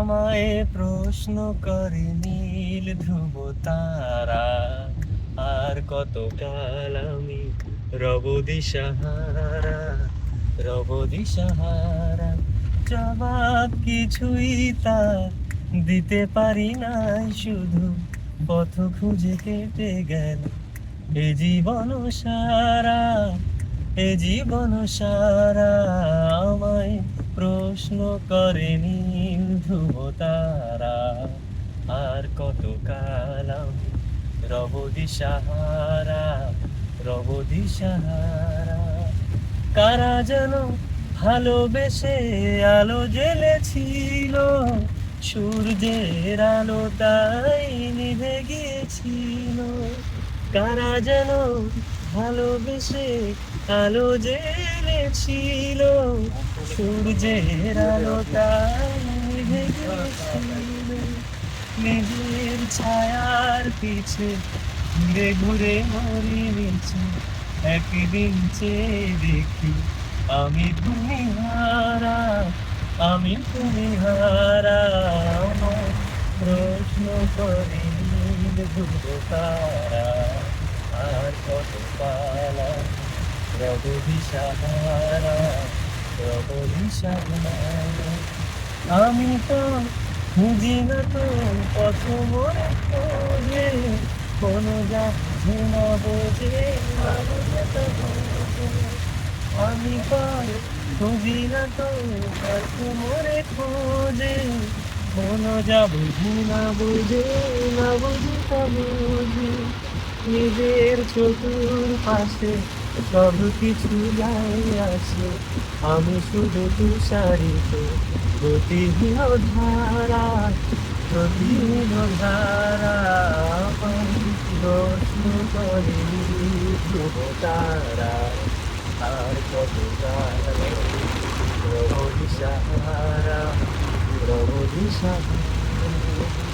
আমায় প্রশ্ন করে নীল ধ্রুব তারা, আর কতকাল আমি রব দিশাহারা, রব দিশাহারা। জবাব কিছুই তার দিতে পারি নাই, শুধু পথ খুঁজে কেটে গেল এ জীবন সারা, এ জীবন সারা। আমায় প্রশ্ন করে নীল ধ্রুব তারা, আর কতকাল আমি রব দিশাহারা, রব দিশাহারা। কারা যেন ভালোবেসে আলো জ্বেলেছিল, সূর্যের আলো তাই নিভে গিয়েছিল। কারা যেন ভালোবেসে আলো জ্বেলেছিল, সূর্যের আলো তাই নিভে গিয়েছিল। নিজের ছায়ার পিছে ঘুরে ঘুরে মরি নিচে, একদিন চেয়ে দেখি আমি তুমি হারা, আমি তুমি হারা। আমার প্রশ্ন করে নীল ধ্রুব তারা, আর কত পালা রব দিশাহারা, রব দিশাহারা। আমি তো বুঝি না তো পথ মনে খোঁজে, কোনো যাচ্ছে না বোঝে, আমি পাই বুঝি না তো পথ মনে খোঁজে, কোনো যা বুঝি না বুঝে, না বুঝি তা বুঝি। নিজের চতুর পাশে সব কিছু যাই আসে, আমি শুধু তুষারিত গতিহীন ধারা, গতিহীন ধারা। আমায় প্রশ্ন করে ধ্রুব তারা, আর কত কাল রব দিশাহারা, রব দিশাহারা।